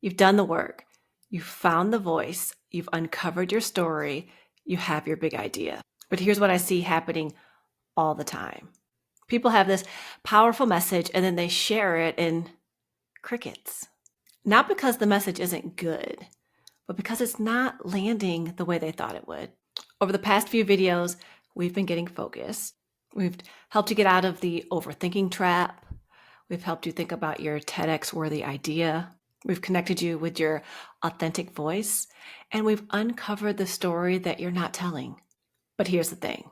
You've done the work. You've found the voice. You've uncovered your story. You have your big idea. But here's what I see happening all the time. People have this powerful message and then they share it in crickets. Not because the message isn't good, but because it's not landing the way they thought it would. Over the past few videos, we've been getting focused. We've helped you get out of the overthinking trap. We've helped you think about your TEDx worthy idea. We've connected you with your authentic voice, and we've uncovered the story that you're not telling. But here's the thing.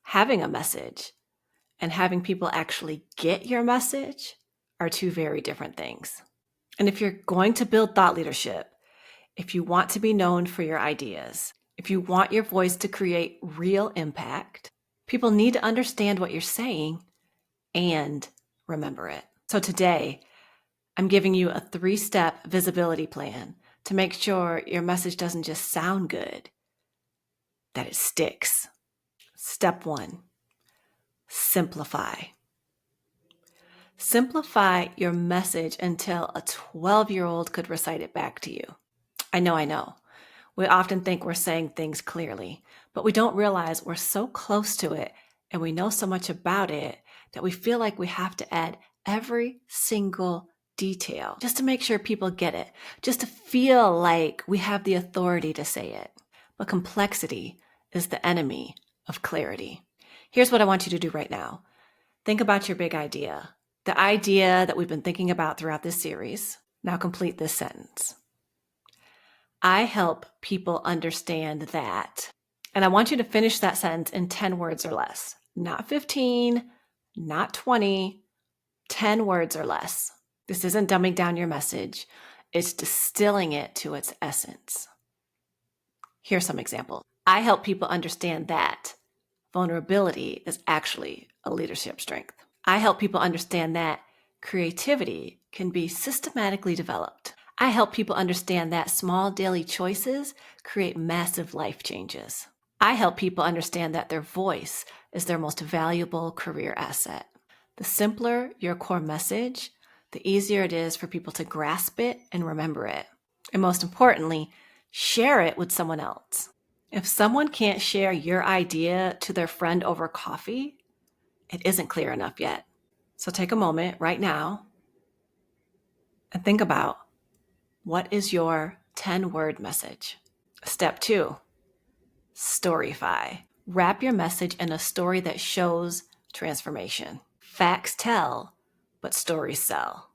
Having a message and having people actually get your message are two very different things. And if you're going to build thought leadership, if you want to be known for your ideas, if you want your voice to create real impact, people need to understand what you're saying and remember it. So today, I'm giving you a 3-step visibility plan to make sure your message doesn't just sound good, that it sticks. Step 1, simplify. Simplify your message until a 12-year-old could recite it back to you. I know. We often think we're saying things clearly, but we don't realize we're so close to it and we know so much about it that we feel like we have to add every single detail just to make sure people get it, just to feel like we have the authority to say it. But complexity is the enemy of clarity. Here's what I want you to do right now. Think about your big idea, the idea that we've been thinking about throughout this series. Now complete this sentence. I help people understand that. And I want you to finish that sentence in 10 words or less. Not 15, not 20, 10 words or less. This isn't dumbing down your message. It's distilling it to its essence. Here's some examples. I help people understand that vulnerability is actually a leadership strength. I help people understand that creativity can be systematically developed. I help people understand that small daily choices create massive life changes. I help people understand that their voice is their most valuable career asset. The simpler your core message, the easier it is for people to grasp it and remember it. And most importantly, share it with someone else. If someone can't share your idea to their friend over coffee, it isn't clear enough yet. So take a moment right now and think about, what is your 10-word message? Step 2, storyfy. Wrap your message in a story that shows transformation. Facts tell, but stories sell.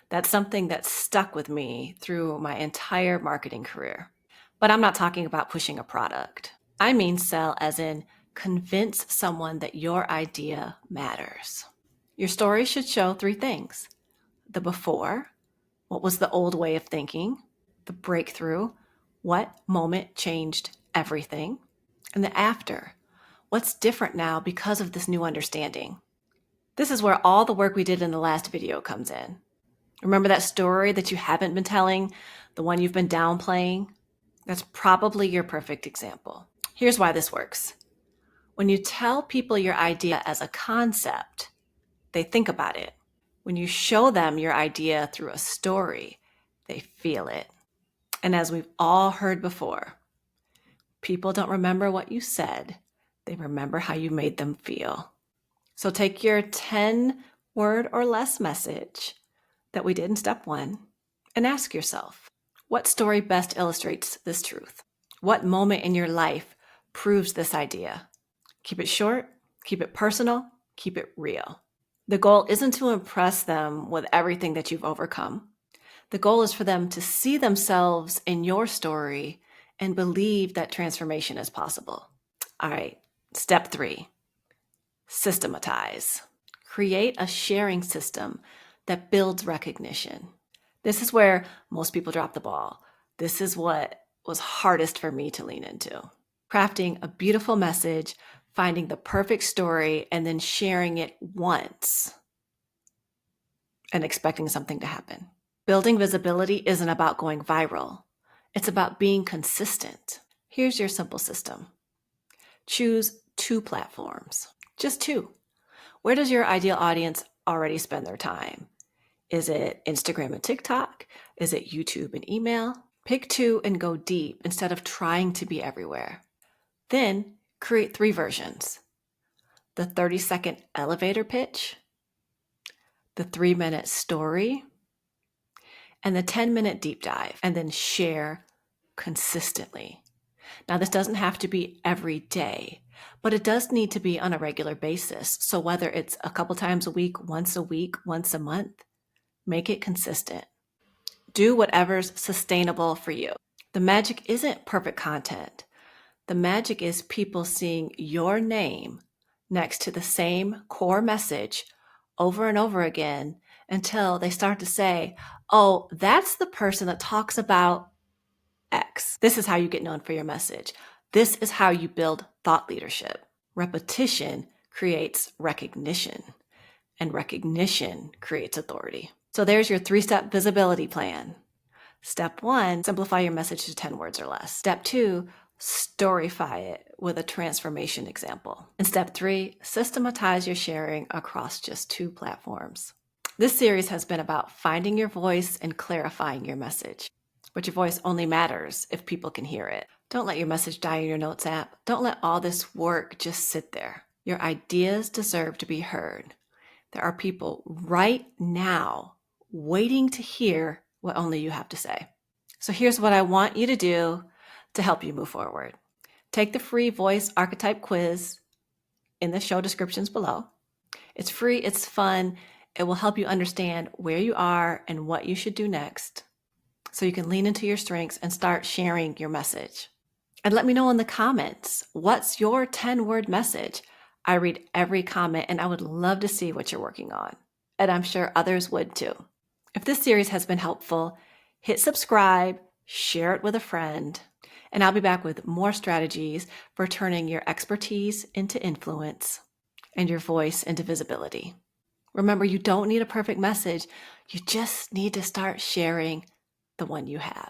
That's something that's stuck with me through my entire marketing career. But I'm not talking about pushing a product. I mean sell as in convince someone that your idea matters. Your story should show 3 things. The before, what was the old way of thinking? The breakthrough, what moment changed everything? And the after, what's different now because of this new understanding? This is where all the work we did in the last video comes in. Remember that story that you haven't been telling, the one you've been downplaying? That's probably your perfect example. Here's why this works. When you tell people your idea as a concept, they think about it. When you show them your idea through a story, they feel it. And as we've all heard before, people don't remember what you said. They remember how you made them feel. So take your 10-word or less message that we did in step 1 and ask yourself, what story best illustrates this truth? What moment in your life proves this idea? Keep it short, keep it personal, keep it real. The goal isn't to impress them with everything that you've overcome. The goal is for them to see themselves in your story and believe that transformation is possible. All right, step 3, systematize. Create a sharing system that builds recognition. This is where most people drop the ball. This is what was hardest for me to lean into. Crafting a beautiful message, finding the perfect story, and then sharing it once and expecting something to happen. Building visibility isn't about going viral. It's about being consistent. Here's your simple system. Choose 2 platforms, just 2. Where does your ideal audience already spend their time? Is it Instagram and TikTok? Is it YouTube and email? Pick 2 and go deep instead of trying to be everywhere. Then create 3 versions: the 30-second elevator pitch, the 3-minute story, and the 10-minute deep dive, and then share consistently. Now, this doesn't have to be every day, but it does need to be on a regular basis. So whether it's a couple times a week, once a month, make it consistent. Do whatever's sustainable for you. The magic isn't perfect content. The magic is people seeing your name next to the same core message over and over again until they start to say, oh, that's the person that talks about X. This is how you get known for your message. This is how you build thought leadership. Repetition creates recognition, and recognition creates authority. So there's your 3-step visibility plan. Step 1, simplify your message to 10 words or less. Step 2, storyfy it with a transformation example. And step 3, systematize your sharing across just 2 platforms. This series has been about finding your voice and clarifying your message. But your voice only matters if people can hear it. Don't let your message die in your notes app. Don't let all this work just sit there. Your ideas deserve to be heard. There are people right now waiting to hear what only you have to say. So here's what I want you to do to help you move forward. Take the free voice archetype quiz in the show descriptions below. It's free, it's fun. It will help you understand where you are and what you should do next, so you can lean into your strengths and start sharing your message. And let me know in the comments, what's your 10-word message? I read every comment and I would love to see what you're working on. And I'm sure others would too. If this series has been helpful, hit subscribe, share it with a friend, and I'll be back with more strategies for turning your expertise into influence and your voice into visibility. Remember, you don't need a perfect message. You just need to start sharing the one you have.